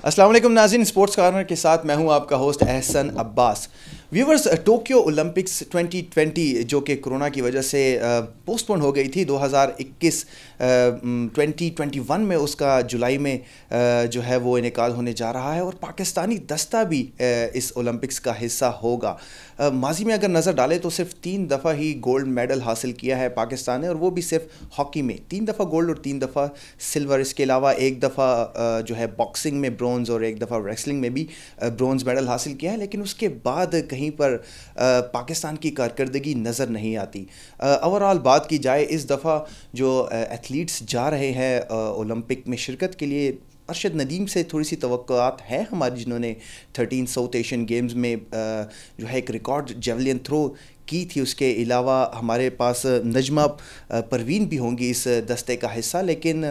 السلام علیکم ناظرین، اسپورٹس کارنر کے ساتھ میں ہوں آپ کا ہوسٹ احسن عباس۔ ویورز، ٹوکیو اولمپکس 2020 جو کہ کرونا کی وجہ سے پوسٹ پون ہو گئی تھی 2021 میں، اس کا جولائی میں جو ہے وہ انعقاد ہونے جا رہا ہے اور پاکستانی دستہ بھی اس اولمپکس کا حصہ ہوگا۔ ماضی میں اگر نظر ڈالیں تو صرف 3 دفعہ ہی گولڈ میڈل حاصل کیا ہے پاکستان نے، اور وہ بھی صرف ہاکی میں 3 دفعہ گولڈ اور 3 دفعہ سلور۔ اس کے علاوہ 1 دفعہ جو ہے باکسنگ میں برونز اور 1 دفعہ ریسلنگ میں بھی برونز میڈل حاصل کیا ہے، لیکن اس کے بعد کہیں پر پاکستان کی کارکردگی نظر نہیں آتی۔ اوورآل بات کی جائے، اس دفعہ جو ایتھلیٹس جا رہے ہیں اولمپک میں شرکت کے لیے، ارشد ندیم سے تھوڑی سی توقعات ہیں ہماری، جنہوں نے 13 ساؤتھ ایشین گیمز میں جو ہے ایک ریکارڈ جیولین تھرو کی تھی۔ اس کے علاوہ ہمارے پاس نجمہ پروین بھی ہوں گی اس دستے کا حصہ، لیکن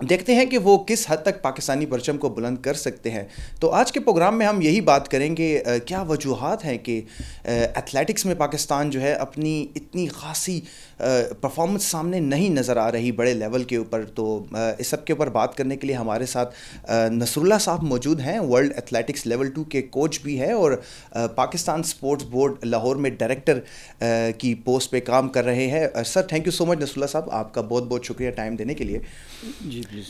دیکھتے ہیں کہ وہ کس حد تک پاکستانی پرچم کو بلند کر سکتے ہیں۔ تو آج کے پروگرام میں ہم یہی بات کریں گے کیا وجوہات ہیں کہ ایتھلیٹکس میں پاکستان جو ہے اپنی اتنی خاصی پرفارمنس سامنے نہیں نظر آ رہی بڑے لیول کے اوپر۔ تو اس سب کے اوپر بات کرنے کے لیے ہمارے ساتھ نصر اللہ صاحب موجود ہیں، ورلڈ ایتھلیٹکس لیول 2 کے کوچ بھی ہے اور پاکستان اسپورٹس بورڈ لاہور میں ڈائریکٹر کی پوسٹ پہ کام کر رہے ہیں۔ سر، تھینک یو سو مچ نصر اللہ صاحب، آپ کا بہت بہت شکریہ ٹائم دینے کے لیے۔ جی پلیز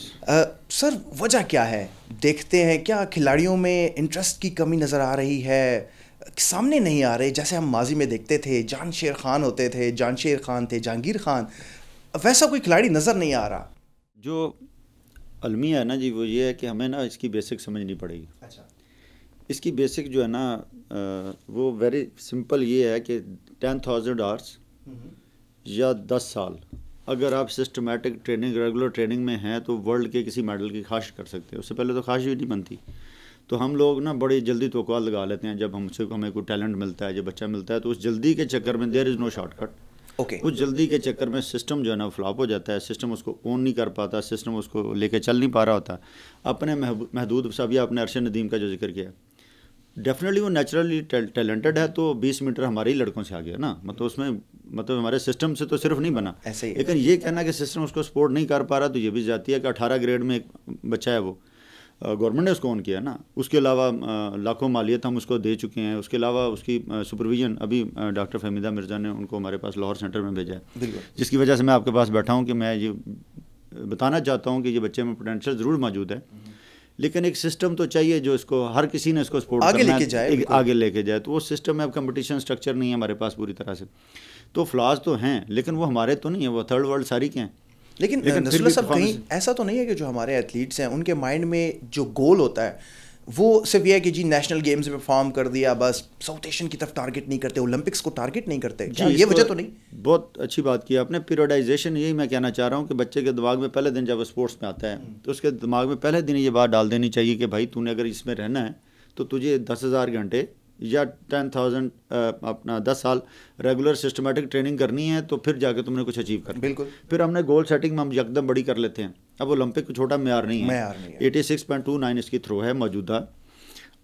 سر، وجہ کیا ہے؟ دیکھتے ہیں کیا کھلاڑیوں میں انٹرسٹ کی کمی نظر آ رہی ہے؟ سامنے نہیں آ رہے جیسے ہم ماضی میں دیکھتے تھے، جان شیر خان ہوتے تھے، جان شیر خان تھے، جہانگیر خان، ویسا کوئی کھلاڑی نظر نہیں آ رہا۔ جو المیہ ہے نا جی، وہ یہ ہے کہ ہمیں نا اس کی بیسک سمجھنی پڑے گی۔ اچھا، اس کی بیسک جو ہے نا وہ ویری سمپل یہ ہے کہ 10,000 آورس یا 10 سال اگر آپ سسٹمیٹک ٹریننگ، ریگولر ٹریننگ میں ہیں تو ورلڈ کے کسی میڈل کی خواہش کر سکتے ہیں۔ اس سے پہلے تو خواہش بھی نہیں بنتی۔ تو ہم لوگ نا بڑی جلدی توقعات لگا لیتے ہیں جب ہمیں کوئی ٹیلنٹ ملتا ہے، جب بچہ ملتا ہے، تو اس جلدی کے چکر میں دیر از نو شارٹ کٹ۔ اوکے، اس جلدی کے چکر میں سسٹم جو ہے نا فلاپ ہو جاتا ہے، سسٹم اس کو اون نہیں کر پاتا، سسٹم اس کو لے کے چل نہیں پا رہا ہوتا۔ اپنے محدود سب، یا اپنے ارشد ندیم کا جو ذکر کیا، ڈیفینیٹلی وہ نیچرلی ٹیلنٹڈ ہے، تو 20 میٹر ہمارے ہی لڑکوں سے آ گیا نا، مطلب اس میں ہمارے سسٹم سے تو صرف نہیں بنا ایسے ہی۔ لیکن یہ کہنا کہ سسٹم اس کو سپورٹ نہیں کر پا رہا، تو یہ بھی جاتی ہے کہ 18 گریڈ میں ایک بچہ ہے، وہ گورنمنٹ نے اس کو آن کیا نا۔ اس کے علاوہ لاکھوں مالیت ہم اس کو دے چکے ہیں۔ اس کے علاوہ اس کی سپرویژن ابھی ڈاکٹر فہمیدہ مرزا نے ان کو ہمارے پاس لاہور سینٹر میں بھیجا ہے، جس کی وجہ سے میں آپ کے پاس بیٹھا ہوں کہ میں یہ بتانا چاہتا ہوں کہ یہ بچے میں پوٹینشیل ضرور موجود ہے، لیکن ایک سسٹم تو چاہیے جو اس کو ہر کسی نے اس کو سپورٹ آگے لے کے جائے۔ تو وہ سسٹم میں اب کمپٹیشن سٹرکچر نہیں ہے ہمارے پاس پوری طرح سے۔ تو فلاز تو ہیں لیکن وہ ہمارے تو نہیں ہیں، وہ تھرڈ ورلڈ ساری کے ہیں۔ لیکن نصر اللہ صاحب، کہیں ایسا تو نہیں ہے کہ جو ہمارے ایتھلیٹس ہیں ان کے مائنڈ میں جو گول ہوتا ہے وہ صرف یہ ہے کہ جی نیشنل گیمز میں پرفارم کر دیا، بس ساؤتھ ایشین کی طرف ٹارگٹ نہیں کرتے، اولمپکس کو ٹارگٹ نہیں کرتے؟ یہ وجہ تو نہیں؟ بہت اچھی بات کی آپ نے، پیریوڈائزیشن، یہی میں کہنا چاہ رہا ہوں کہ بچے کے دماغ میں پہلے دن جب وہ اسپورٹس میں آتا ہے تو اس کے دماغ میں پہلے دن یہ بات ڈال دینی چاہیے کہ بھائی تو نے اگر اس میں رہنا ہے تو تجھے 10,000 گھنٹے یا 10,000 اپنا 10 سال ریگولر سسٹمیٹک ٹریننگ کرنی ہے، تو پھر جا کے تم نے کچھ اچیو کرنا۔ بالکل۔ پھر ہم نے گول سیٹنگ میں ہم یکدم بڑی کر لیتے ہیں۔ اب اولمپک کو چھوٹا معیار نہیں ہے، 86.29 اس کی تھرو ہے موجودہ،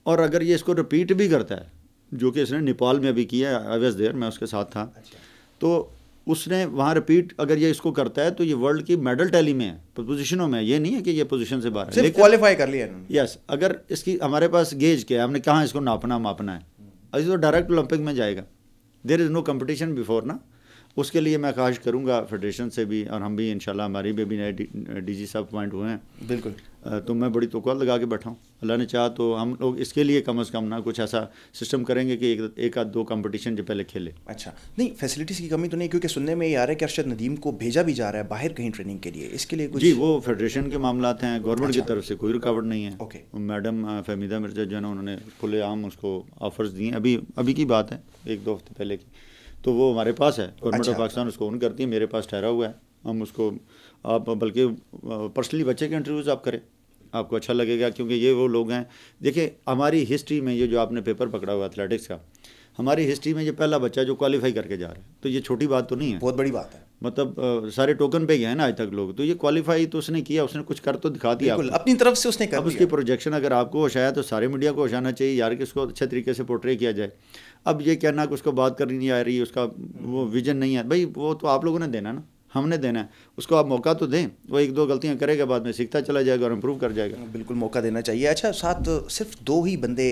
اور اگر یہ اس کو رپیٹ بھی کرتا ہے، جو کہ اس نے نیپال میں ابھی کیا ہے، آئی واز دیئر، میں اس کے ساتھ تھا، تو اس نے وہاں رپیٹ اگر یہ اس کو کرتا ہے تو یہ ورلڈ کی میڈل ٹیلی میں ہے، پوزیشنوں میں، یہ نہیں ہے کہ یہ پوزیشن سے باہر ہے، صرف کوالیفائی کر لیا انہوں نے۔ یس، اگر اس کی ہمارے پاس گیج کیا ہے، ہم نے کہاں اس کو ناپنا ہے، ابھی تو ڈائریکٹ اولمپک میں جائے گا، دیر از نو کمپٹیشن بیفور نا۔ اس کے لیے میں خواہش کروں گا فیڈریشن سے بھی، اور ہم بھی انشاءاللہ، ہماری بھی نئے ڈی جی صاحب اپوائنٹ ہوئے ہیں، بالکل، تو میں بڑی توقعات لگا کے بیٹھا ہوں۔ اللہ نے چاہا تو ہم لوگ اس کے لیے کم از کم نا کچھ ایسا سسٹم کریں گے کہ ایک آدھ 2 کمپٹیشن جو پہلے کھیلے۔ اچھا، نہیں فیسلٹیز کی کمی تو نہیں؟ کیونکہ سننے میں یہ آ رہا ہے کہ ارشد ندیم کو بھیجا بھی جا رہا ہے باہر کہیں ٹریننگ کے لیے، اس کے لیے کچھ؟ جی، وہ فیڈریشن کے معاملات ہیں، گورنمنٹ کی طرف سے کوئی رکاوٹ نہیں ہے۔ اوکے، میڈم فہمیدہ مرزا جو ہے نا، انہوں نے کھلے عام اس کو آفرز دیے ہیں، ابھی کی بات ہے، 1-2 ہفتے پہلے کی، تو وہ ہمارے پاس ہے، گورنمنٹ آف پاکستان اس کو آن کرتی ہے، میرے پاس ٹھہرا ہوا ہے، ہم اس کو، آپ بلکہ پرسنلی بچے کے انٹرویوز آپ کریں، آپ کو اچھا لگے گا، کیونکہ یہ وہ لوگ ہیں، دیکھیں ہماری ہسٹری میں یہ جو آپ نے پیپر پکڑا ہوا ایتھلیٹکس کا، ہماری ہسٹری میں یہ پہلا بچہ جو کوالیفائی کر کے جا رہا ہے، تو یہ چھوٹی بات تو نہیں ہے، بہت بڑی بات ہے، مطلب سارے ٹوکن پہ گئے ہیں نا آج تک لوگ، تو یہ کوالیفائی تو اس نے کیا، اس نے کچھ کر تو دکھا دیا، اپنی طرف سے اس نے کر اب اس کی پروجیکشن اگر آپ کو ہوش آیا تو سارے میڈیا کو ہوش آنا چاہیے یار کہ اس کو اچھے طریقے سے پورٹرے کیا جائے۔ اب یہ کہنا کہ اس کو بات کرنی نہیں آ رہی، اس کا وہ ویژن نہیں ہے، بھائی وہ تو آپ لوگوں نے دینا نا، ہم نے دینا ہے اس کو. آپ موقع تو دیں, وہ ایک دو غلطیاں کرے گا, بعد میں سیکھتا چلا جائے گا اور امپروو کر جائے گا. بالکل موقع دینا چاہیے. اچھا, ساتھ صرف 2 ہی بندے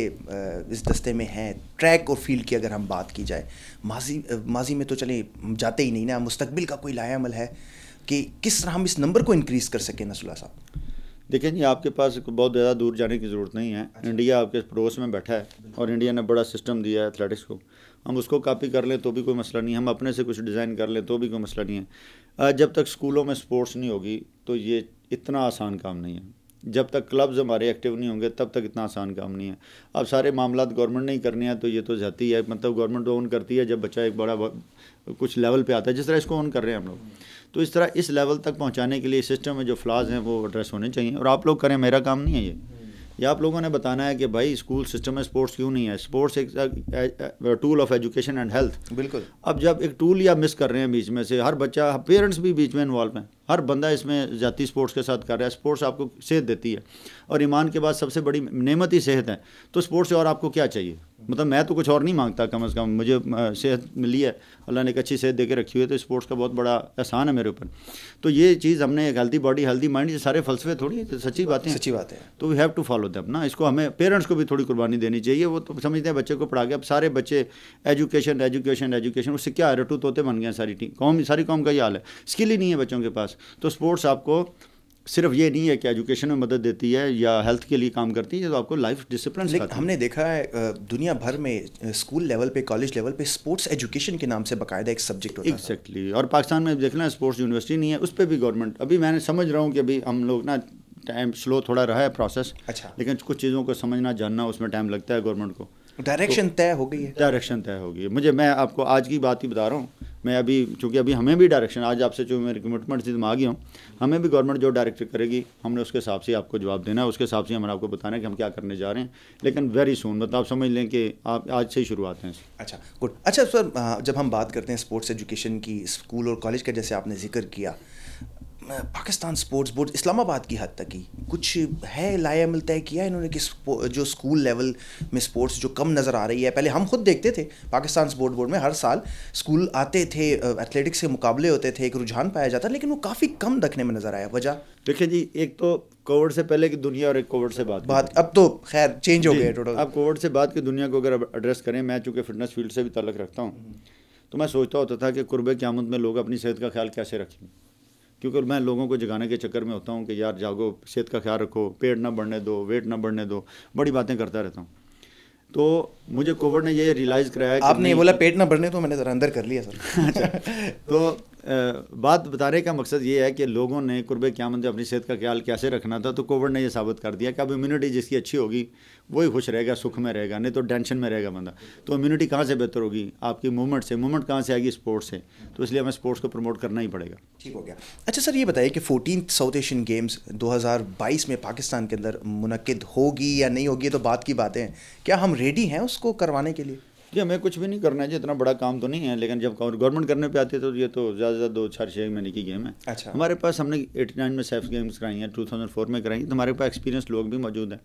اس دستے میں ہیں. ٹریک اور فیلڈ کی اگر ہم بات کی جائے, ماضی میں تو چلیں جاتے ہی نہیں نا, مستقبل کا کوئی لائحہ عمل ہے کہ کس طرح ہم اس نمبر کو انکریز کر سکیں نصر اللہ صاحب؟ دیکھیں جی, آپ کے پاس بہت زیادہ دور جانے کی ضرورت نہیں ہے. انڈیا آپ کے پڑوس میں بیٹھا ہے اور انڈیا نے بڑا سسٹم دیا ہے ایتھلیٹکس کو. ہم اس کو کاپی کر لیں تو بھی کوئی مسئلہ نہیں ہے, ہم اپنے سے کچھ ڈیزائن کر لیں تو بھی کوئی مسئلہ نہیں ہے. جب تک اسکولوں میں سپورٹس نہیں ہوگی تو یہ اتنا آسان کام نہیں ہے. جب تک کلبز ہمارے ایکٹیو نہیں ہوں گے تب تک اتنا آسان کام نہیں ہے. اب سارے معاملات گورنمنٹ نہیں کرنے ہیں تو یہ تو زیادتی ہے. مطلب گورنمنٹ تو اون کرتی ہے جب بچہ ایک بڑا کچھ لیول پہ آتا ہے, جس طرح اس کو اون کر رہے ہیں ہم لوگ. تو اس طرح اس لیول تک پہنچانے کے لیے سسٹم میں جو فلاز ہیں وہ ایڈریس ہونے چاہیے, اور آپ لوگ کریں, میرا کام نہیں ہے یہ آپ لوگوں نے بتانا ہے کہ بھائی اسکول سسٹم میں اسپورٹس کیوں نہیں ہے. اسپورٹس ایک tool of education and health. بالکل. اب جب ایک ٹول یا مس کر رہے ہیں بیچ میں سے, ہر بچہ, پیرنٹس بھی بیچ میں انوالو ہیں, ہر بندہ اس میں ذاتی اسپورٹس کے ساتھ کر رہا ہے. اسپورٹس آپ کو صحت دیتی ہے اور ایمان کے بعد سب سے بڑی نعمت ہی صحت ہے. تو اسپورٹس سے اور آپ کو کیا چاہیے؟ مطلب میں تو کچھ اور نہیں مانگتا, کم از کم مجھے صحت ملی ہے, اللہ نے ایک اچھی صحت دے کے رکھی ہوئی ہے, تو اسپورٹس کا بہت بڑا احسان ہے میرے اوپر. تو یہ چیز ہم نے ایک ہیلدی باڈی ہیلدی مائنڈ, یہ سارے فلسفے تھوڑی ہیں, سچی باتیں, سچی بات ہے. تو we have to follow them نا. اس کو ہمیں پیرنٹس کو بھی تھوڑی قربانی دینی چاہیے. وہ تو سمجھتے ہیں بچے کو پڑھا کے, اب سارے بچے ایجوکیشن ایجوکیشن ایجوکیشن, اس سے کیا ہے, رٹو طوطے بن گئے ہیں. ساری قوم کا یہ حال ہے, اسکل ہی نہیں ہے بچوں کے پاس. تو اسپورٹس آپ کو صرف یہ نہیں ہے کہ ایجوکیشن میں مدد دیتی ہے یا ہیلتھ کے لیے کام کرتی ہے, تو آپ کو لائف ڈسپلن سکھاتی ہے. ہم نے دیکھا ہے دنیا بھر میں اسکول لیول پہ, کالج لیول پہ اسپورٹس ایجوکیشن کے نام سے باقاعدہ ایک سبجیکٹ ہوتا ہے. ایگزیکٹلی. اور پاکستان میں دیکھ لیں اسپورٹس یونیورسٹی نہیں ہے, اس پہ بھی گورنمنٹ, ابھی میں نے سمجھ رہا ہوں کہ ابھی ہم لوگ نا ٹائم سلو تھوڑا رہا ہے پروسیس. اچھا. لیکن کچھ چیزوں کو سمجھنا جاننا اس میں ٹائم لگتا ہے گورنمنٹ کو. ڈائریکشن طے ہو گئی ہے, ڈائریکشن طے ہو گئی ہے. میں آپ کو آج کی بات ہی بتا رہا ہوں. میں ابھی چونکہ ابھی ہمیں بھی ڈائریکشن, آج آپ سے جو میری کمٹمنٹ تھی تو میں آ گیا ہوں, ہمیں بھی گورنمنٹ جو ڈائریکٹ کرے گی ہم نے اس کے حساب سے آپ کو جواب دینا ہے, اس کے حساب سے ہمیں آپ کو بتانا ہے کہ ہم کیا کرنے جا رہے ہیں. لیکن ویری سون, مطلب آپ سمجھ لیں کہ آپ آج سے ہی شروعات ہیں. اچھا گڈ. اچھا سر, جب ہم بات کرتے ہیں اسپورٹس ایجوکیشن کی, اسکول اور کالج کا جیسے آپ نے ذکر کیا, پاکستان اسپورٹس بورڈ اسلام آباد کی حد تک ہی کچھ ہے لائحہ عمل طے کیا ہے انہوں نے کہ جو اسکول لیول میں اسپورٹس جو کم نظر آ رہی ہے, پہلے ہم خود دیکھتے تھے پاکستان اسپورٹ بورڈ میں ہر سال اسکول آتے تھے, ایتھلیٹکس کے مقابلے ہوتے تھے, ایک رجحان پایا جاتا, لیکن وہ کافی کم دکھنے میں نظر آیا. وجہ دیکھیں جی, ایک تو کووڈ سے پہلے کی دنیا اور ایک کووڈ سے بات, اب تو خیر چینج ہو گیا ٹوٹل. اب کووڈ سے بعد کی دنیا کو اگر ایڈریس کریں, میں چونکہ فٹنس فیلڈ سے بھی تعلق رکھتا ہوں, تو میں سوچتا ہوتا تھا کہ قرب قیامت میں لوگ اپنی صحت کا خیال کیسے رکھیں. کیونکہ میں لوگوں کو جگانے کے چکر میں ہوتا ہوں کہ یار جاگو, صحت کا خیال رکھو, پیٹ نہ بڑھنے دو, ویٹ نہ بڑھنے دو, بڑی باتیں کرتا رہتا ہوں. تو مجھے کووڈ نے یہ ریلائز کرایا کہ آپ نے بولا پیٹ نہ بڑھنے, تو میں نے ذرا اندر کر لیا سر. تو بات بتانے کا مقصد یہ ہے کہ لوگوں نے قرب قیامت میں اپنی صحت کا خیال کیسے رکھنا تھا, تو کووڈ نے یہ ثابت کر دیا کہ اب امیونٹی جس کی اچھی ہوگی وہی خوش رہے گا, سکھ میں رہے گا, نہیں تو ٹینشن میں رہے گا بندہ. تو امیونٹی کہاں سے بہتر ہوگی؟ آپ کی موومنٹ سے. موومنٹ کہاں سے آئے گی؟ اسپورٹس سے. تو اس لیے ہمیں اسپورٹس کو پروموٹ کرنا ہی پڑے گا. ٹھیک ہو گیا. اچھا سر, یہ بتائیے کہ 14 ساؤتھ ایشین گیمز 2022 میں پاکستان کے اندر منعقد ہوگی یا نہیں ہوگی, تو بات کی باتیں ہیں, کیا ہم ریڈی ہیں اس کو کروانے کے لیے؟ جی ہمیں کچھ بھی نہیں کرنا ہے جی, اتنا بڑا کام تو نہیں ہے, لیکن جب گورنمنٹ کرنے پہ آتی ہے تو یہ تو زیادہ سے زیادہ 2-4 مہینے کی گیم ہے. اچھا. ہمارے پاس ہم نے 89 میں سیف گیمز کرائی ہیں, 2004 میں کرائی ہیں, تو ہمارے پاس ایکسپیرینس لوگ بھی موجود ہیں,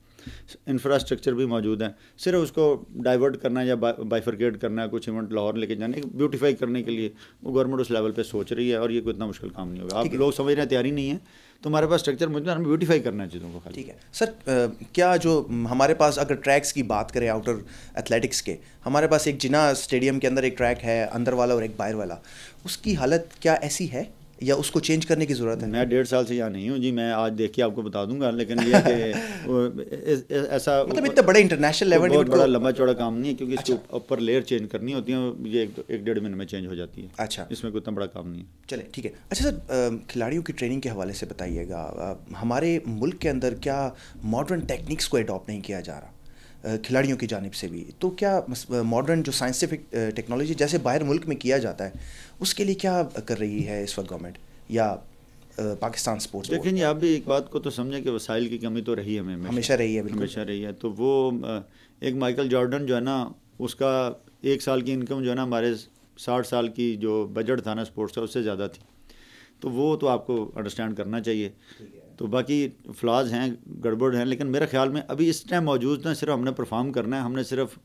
انفراسٹرکچر بھی موجود ہے. صرف اس کو ڈائیورٹ کرنا یا بائیفرکیٹ کرنا ہے, کچھ ایونٹ لاہور لے کے جانے, بیوٹیفائی کرنے کے لیے وہ گورنمنٹ اس لیول پہ سوچ رہی ہے, اور یہ کوئی اتنا مشکل کام نہیں ہوگا. آپ لوگ سمجھ رہے ہیں تیاری نہیں ہے, تو ہمارے پاس اسٹرکچر موجود ہے, ہمیں بیوٹیفائی کرنا ہے چیزوں کو. ٹھیک ہے سر. کیا جو ہمارے پاس اگر ٹریکس کی بات کریں آؤٹر ایتھلیٹکس کے, ہمارے پاس ایک جنا اسٹیڈیم کے اندر ایک ٹریک ہے, اندر والا اور ایک باہر والا, اس کی حالت کیا ایسی ہے یا اس کو چینج کرنے کی ضرورت ہے؟ میں 1.5 سال سے یہاں نہیں ہوں جی, میں آج دیکھ کے آپ کو بتا دوں گا, لیکن یہ کہ ایسا مطلب اتنا بڑے انٹرنیشنل لیول بہت بڑا لمبا چوڑا کام نہیں ہے, کیونکہ اس کے اوپر لیئر چینج کرنی ہوتی ہیں, یہ 1-1.5 مہینے میں چینج ہو جاتی ہے. اچھا. اس میں کوئی اتنا بڑا کام نہیں ہے. چلے ٹھیک ہے. اچھا سر, کھلاڑیوں کی ٹریننگ کے حوالے سے بتائیے گا, ہمارے ملک کے اندر کیا ماڈرن ٹیکنیکس کو اڈاپٹ نہیں کیا جا رہا کھلاڑیوں کی جانب سے بھی؟ تو کیا ماڈرن جو سائنسفک ٹیکنالوجی جیسے باہر ملک میں کیا جاتا ہے, اس کے لیے کیا کر رہی ہے اس وقت گورنمنٹ یا پاکستان اسپورٹس؟ لیکن یہ آپ بھی ایک بات کو تو سمجھیں کہ وسائل کی کمی تو رہی ہمیں ہمیشہ رہی ہے. ہمیشہ رہی ہے. تو وہ ایک مائیکل جارڈن جو ہے نا, اس کا 1 سال کی انکم جو ہے نا ہمارے 60 سال کی جو بجٹ تھا نا اسپورٹس کا, اس سے زیادہ تھی. تو وہ تو آپ کو انڈرسٹینڈ کرنا چاہیے. تو باقی فلاز ہیں, گڑبڑ ہیں, لیکن میرے خیال میں ابھی اس ٹائم موجود نہ صرف ہم نے پرفارم کرنا ہے, ہم نے صرف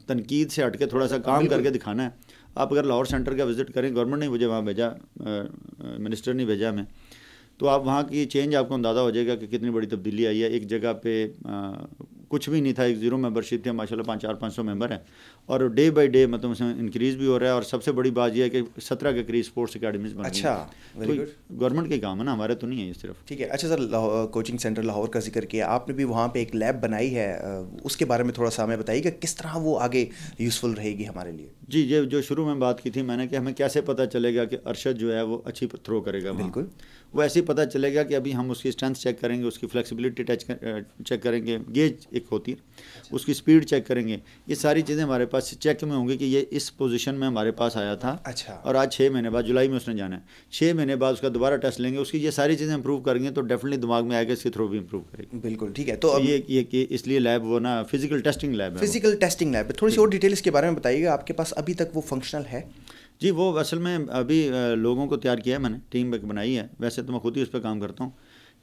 تنقید سے ہٹ کے تھوڑا سا کام کر کے دکھانا ہے. آپ اگر لاہور سینٹر کا وزٹ کریں، گورنمنٹ نے مجھے وہاں بھیجا، منسٹر نے بھیجا ہمیں، تو آپ وہاں کی چینج آپ کو اندازہ ہو جائے گا کہ کتنی بڑی تبدیلی آئی ہے. ایک جگہ پہ کچھ بھی نہیں تھا، ایک زیرو ممبر شپ تھی، ماشاء اللہ 500 ممبر ہیں، اور ڈے بائی ڈے مطلب اس میں انکریز بھی ہو رہا ہے. اور سب سے بڑی بات یہ ہے کہ 17 کے قریب اسپورٹس اکیڈمیز بن رہی ہیں. اچھا، تو گورنمنٹ کے کام ہے نا، ہمارے تو نہیں ہے یہ صرف. ٹھیک ہے. اچھا سر، کوچنگ سینٹر لاہور کا ذکر کیا آپ نے، بھی وہاں پہ ایک لیب بنائی ہے، اس کے بارے میں تھوڑا سا ہمیں بتائیے کہ کس طرح وہ آگے یوزفل رہے گی ہمارے لیے. جی، یہ جو شروع میں بات کی تھی میں نے کہ ہمیں کیسے پتہ چلے گا کہ ارشد جو ہے وہ اچھی تھرو کرے گا. بالکل، وہ ایسے ہی پتہ چلے گا کہ ابھی ہم اس کی اسٹرینتھ چیک کریں گے، اس کی فلیکسیبلٹی چیک کریں گے، گیج ایک ہوتی ہے، اس کی اسپیڈ چیک کریں گے. یہ ساری چیزیں ہمارے پاس چیک میں ہوں گی کہ یہ اس پوزیشن میں ہمارے پاس آیا تھا. اچھا. اور آج 6 مہینے بعد جولائی میں اس نے جانا ہے، 6 مہینے بعد اس کا دوبارہ ٹیسٹ لیں گے، اس کی یہ ساری چیزیں امپروو کریں گے تو ڈیفینیٹلی دماغ میں آئے گا اس کے تھرو بھی امپروو کرے گی. بالکل ٹھیک ہے. تو یہ اس لیے لیب وہ نا فزیکل ٹیسٹنگ لیب ہے. فزیکل ٹیسٹنگ لیب، تھوڑی سی اور ڈیٹیل اس کے بارے میں بتائیے گا. آپ کے پاس ابھی تک وہ فنکشنل ہے؟ جی، وہ اصل میں ابھی لوگوں کو تیار کیا ہے، میں نے ٹیم بنائی ہے. ویسے تو میں خود ہی اس پہ کام کرتا ہوں،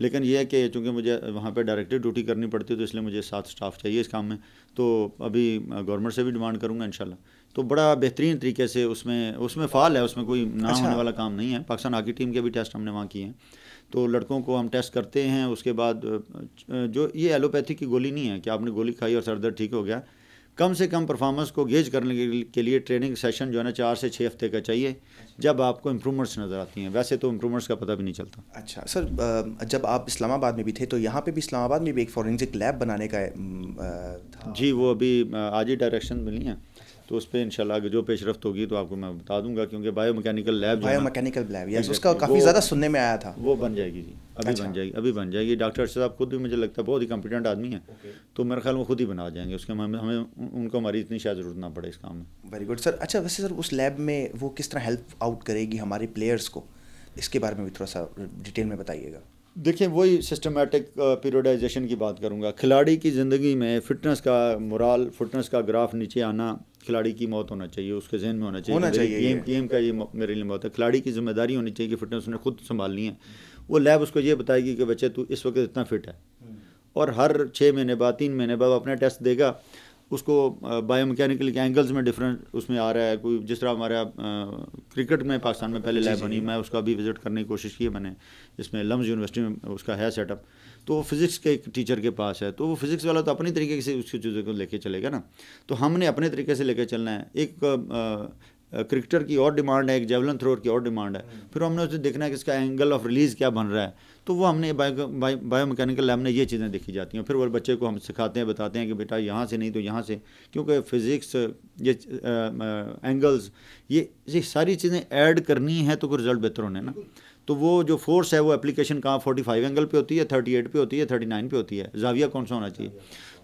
لیکن یہ ہے کہ چونکہ مجھے وہاں پہ ڈائریکٹر ڈیوٹی کرنی پڑتی ہے تو اس لیے مجھے 7 اسٹاف چاہیے اس کام میں. تو ابھی گورنمنٹ سے بھی ڈیمانڈ کروں گا انشاءاللہ. تو بڑا بہترین طریقے سے اس میں فعال ہے، اس میں کوئی نہ ہونے والا کام نہیں ہے. پاکستان ہاکی ٹیم کے بھی ٹیسٹ ہم نے وہاں کیے ہیں. تو لڑکوں کو ہم ٹیسٹ کرتے ہیں. اس کے بعد جو یہ ایلوپیتھی کی گولی نہیں ہے کہ آپ نے گولی کھائی اور سر درد ٹھیک ہو گیا. کم سے کم پرفارمنس کو گیج کرنے کے لیے ٹریننگ سیشن جو ہے نا 4 سے 6 ہفتے کا چاہیے، جب آپ کو امپرومنٹس نظر آتی ہیں. ویسے تو امپرومنٹس کا پتہ بھی نہیں چلتا. اچھا سر، جب آپ اسلام آباد میں بھی تھے تو یہاں پہ بھی اسلام آباد میں بھی ایک فورینزک لیب بنانے کا تھا؟ جی، وہ ابھی آج ہی ڈائریکشن ملی ہیں، تو اس پہ انشاءاللہ اگر جو پیش رفت ہوگی تو آپ کو میں بتا دوں گا. کیونکہ بایو میکینیکل لیب یس، اس کا کافی زیادہ سننے میں آیا تھا. وہ بن جائے گی. جی، ابھی بن جائے گی. ڈاکٹر ارشد صاحب خود بھی مجھے لگتا ہے بہت ہی کمپیٹنٹ آدمی ہیں، تو میرے خیال میں خود ہی بنا جائیں گے. اس کے ہمیں ان کو ہماری اتنی شاید ضرورت نہ پڑے اس کام میں. ویری گڈ سر. اچھا ویسے سر اس لیب میں وہ کس طرح ہیلپ آؤٹ کرے گی ہمارے پلیئرس کو، اس کے بارے میں بھی تھوڑا سا ڈیٹیل میں بتائیے گا. دیکھیں، وہی سسٹمیٹک پیریوڈائزیشن کی بات کروں گا. کھلاڑی کی زندگی میں فٹنس کا مورال، فٹنس کا گراف نیچے آنا، کھلاڑی کی موت ہونا چاہیے، اس کے ذہن میں ہونا چاہیے. گیم کا یہ میرے لیے موت ہے. کھلاڑی کی ذمہ داری ہونی چاہیے کہ فٹنس انہیں خود سنبھالنی ہے. وہ لیب اس کو یہ بتائے گی کہ بچے تو اس وقت اتنا فٹ ہے، اور ہر 6 مہینے بعد 3 مہینے بعد اپنا ٹیسٹ دے گا. اس کو بایو میکینیکل کے اینگلز میں ڈفرینٹ اس میں آ رہا ہے. کوئی جس طرح ہمارا کرکٹ میں پاکستان میں پہلے لیب بنی، میں اس کا بھی وزٹ کرنے کی کوشش کی ہے میں نے. اس میں لمز یونیورسٹی میں اس کا ہے سیٹ اپ. تو وہ فزکس کے ایک ٹیچر کے پاس ہے، تو وہ فزکس والا تو اپنی طریقے سے اس کی چیزوں کو لے کے چلے گا نا. تو ہم نے اپنے طریقے سے لے کے چلنا ہے. ایک کرکٹر کی اور ڈیمانڈ ہے، ایک جیولن تھرور کی اور ڈیمانڈ ہے. پھر ہم نے اسے دیکھنا ہے کہ اس کا اینگل آف ریلیز کیا بن رہا ہے. تو وہ ہم نے بایو میکینیکل لیب میں یہ چیزیں دیکھی جاتی ہیں. پھر وہ بچے کو ہم سکھاتے ہیں، بتاتے ہیں کہ بیٹا یہاں سے نہیں تو یہاں سے، کیونکہ فزکس، یہ اینگلز، یہ ساری چیزیں ایڈ کرنی ہے تو کوئی رزلٹ بہتر ہونے نا. تو وہ جو فورس ہے وہ اپلیکیشن کہاں 45 اینگل پہ ہوتی ہے، 38 پہ ہوتی ہے، 39 پہ ہوتی ہے، زاویہ کون سا ہونا چاہیے.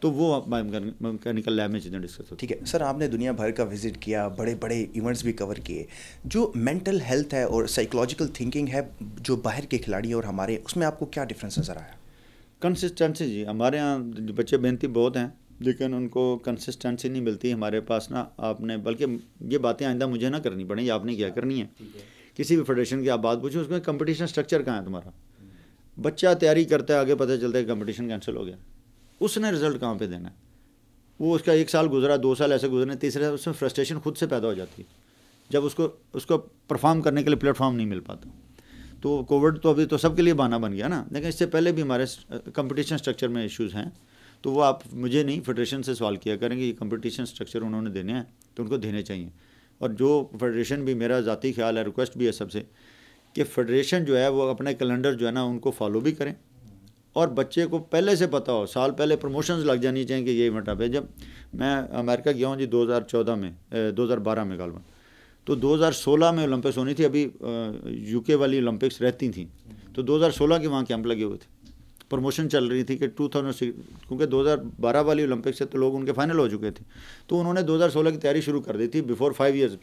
تو وہ میکینیکل لیب میں چیزیں ڈسکس ہوتی ہیں. ٹھیک ہے سر، آپ نے دنیا بھر کا وزٹ کیا، بڑے بڑے ایونٹس بھی کور کیے. جو مینٹل ہیلتھ ہے اور سائیکولوجیکل تھنکنگ ہے جو باہر کے کھلاڑی اور ہمارے، اس میں آپ کو کیا ڈفرینس نظر آیا؟ کنسسٹنسی. جی، ہمارے ہاں بچے محنتی بہت ہیں لیکن ان کو کنسسٹنسی نہیں ملتی. ہمارے پاس نا آپ نے، بلکہ یہ باتیں آئندہ مجھے نہ کرنی پڑیں، یہ آپ نے کیا کرنی ہے. کسی بھی فیڈریشن کی آپ بات پوچھیں، اس میں کمپٹیشن اسٹرکچر کہاں ہے تمہارا. بچہ تیاری کرتا ہے، آگے پتہ چلتا ہے کہ کمپٹیشن کینسل ہو گیا. اس نے رزلٹ کہاں پہ دینا ہے؟ وہ اس کا 1 سال گزرا، 2 سال ایسے گزرے، تیسرے اس میں فرسٹریشن خود سے پیدا ہو جاتی ہے جب اس کو پرفارم کرنے کے لیے پلیٹ فارم نہیں مل پاتا. تو کووڈ تو ابھی تو سب کے لیے بہانہ بن گیا نا، لیکن اس سے پہلے بھی ہمارے کمپٹیشن اسٹرکچر میں ایشوز ہیں. تو وہ آپ مجھے نہیں، فیڈریشن سے سوال کیا کریں گے. یہ کمپٹیشن اسٹرکچر انہوں نے دینے ہیں تو ان کو دینے چاہیے. اور جو فیڈریشن بھی، میرا ذاتی خیال ہے، ریکویسٹ بھی ہے سب سے کہ فیڈریشن جو ہے وہ اپنے کیلنڈر جو ہے نا ان کو فالو بھی کریں، اور بچے کو پہلے سے پتہ ہو، سال پہلے پروموشنز لگ جانی چاہیے کہ یہ ایونٹ اب ہے. جب میں امریکہ گیا ہوں جی 2014 میں، 2012 میں غالباً، تو 2016 میں اولمپکس ہونی تھی. ابھی یو کے والی اولمپکس رہتی تھیں، تو 2016 کے وہاں کیمپ لگے ہوئے تھے. پروموشن چل رہی تھی کہ 2006، کیونکہ 2012 والی اولمپکس سے تو لوگ ان کے فائنل ہو چکے تھے، تو انہوں نے 2016 کی تیاری شروع کر دی تھی بیفور 5 ایئرز.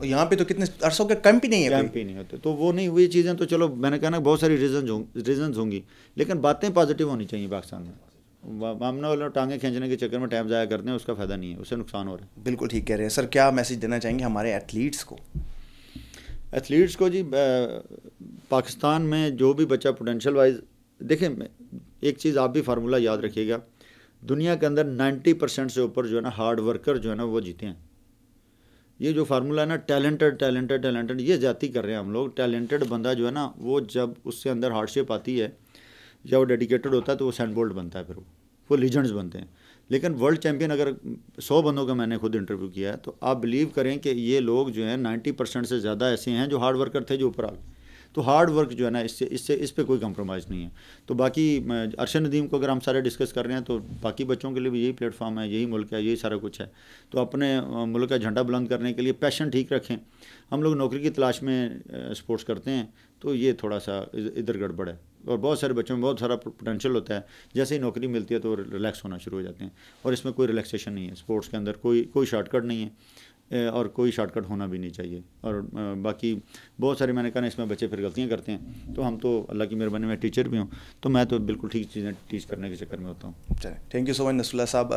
یہاں پہ تو کتنے عرصوں کے کیمپ ہی نہیں ہے، کیمپ ہی نہیں ہوتے. تو وہ نہیں ہوئی چیزیں. تو چلو میں نے کہا نا بہت ساری ریزنز ہوں گی، لیکن باتیں پازیٹیو ہونی چاہیے پاکستان میں. ہم نے ٹانگیں کھینچنے کے چکر میں ٹائم ضائع کرتے ہیں، اس کا فائدہ نہیں ہے، اس سے نقصان ہو رہا ہے. بالکل ٹھیک کہہ رہے ہیں سر. کیا میسج دینا چاہیں گے ہمارے ایتھلیٹس کو؟ ایتھلیٹس کو جی، پاکستان میں جو بھی بچہ پوٹینشیل وائز، دیکھیں ایک چیز آپ بھی فارمولہ یاد رکھیے گا، دنیا کے اندر 90% سے اوپر جو ہے نا ہارڈ ورکر جو ہے نا وہ جیتے ہیں. یہ جو فارمولہ ہے نا ٹیلنٹڈ یہ زیادتی کر رہے ہیں ہم لوگ. ٹیلنٹڈ بندہ جو ہے نا وہ جب اس سے اندر ہارڈ شیپ آتی ہے یا وہ ڈیڈیکیٹڈ ہوتا ہے تو وہ سینڈ بولٹ بنتا ہے, پھر وہ لیجنڈز بنتے ہیں. لیکن ورلڈ چیمپئن اگر 100 بندوں کا میں نے خود انٹرویو کیا ہے تو آپ بلیو کریں کہ یہ لوگ جو ہیں 90% سے زیادہ ایسے ہیں جو ہارڈ ورکر تھے جو اوپر آ گئے. تو ہارڈ ورک جو ہے نا اس پہ کوئی کمپرومائز نہیں ہے. تو باقی ارشد ندیم کو اگر ہم سارے ڈسکس کر رہے ہیں تو باقی بچوں کے لیے بھی یہی پلیٹ فارم ہے, یہی ملک ہے, یہی سارا کچھ ہے. تو اپنے ملک کا جھنڈا بلند کرنے کے لیے پیشن ٹھیک رکھیں. ہم لوگ نوکری کی تلاش میں سپورٹس کرتے ہیں تو یہ تھوڑا سا ادھر گڑبڑ ہے. اور بہت سارے بچوں میں بہت سارا پوٹینشیل ہوتا ہے, جیسے ہی نوکری ملتی ہے تو ریلیکس ہونا شروع ہو جاتے ہیں. اور اس میں کوئی ریلیکسیشن نہیں ہے اسپورٹس کے اندر, کوئی شارٹ کٹ نہیں ہے اور کوئی شارٹ کٹ ہونا بھی نہیں چاہیے. اور باقی بہت سارے میں نے کہا اس میں بچے پھر غلطیاں کرتے ہیں. تو ہم تو اللہ کی مہربانی میں ٹیچر بھی ہوں تو میں تو بالکل ٹھیک چیزیں ٹیچ کرنے کے چکر میں ہوتا ہوں. چلیں, تھینک یو سو مچ نصر اللہ صاحب.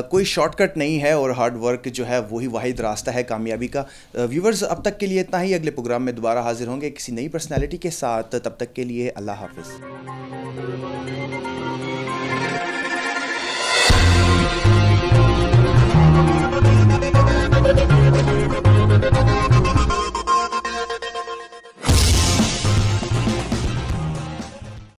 کوئی شارٹ کٹ نہیں ہے اور ہارڈ ورک جو ہے وہی واحد راستہ ہے کامیابی کا. ویورز اب تک کے لیے اتنا ہی. اگلے پروگرام میں دوبارہ حاضر ہوں گے کسی نئی پرسنالٹی کے ساتھ. تب تک کے لیے اللہ حافظ.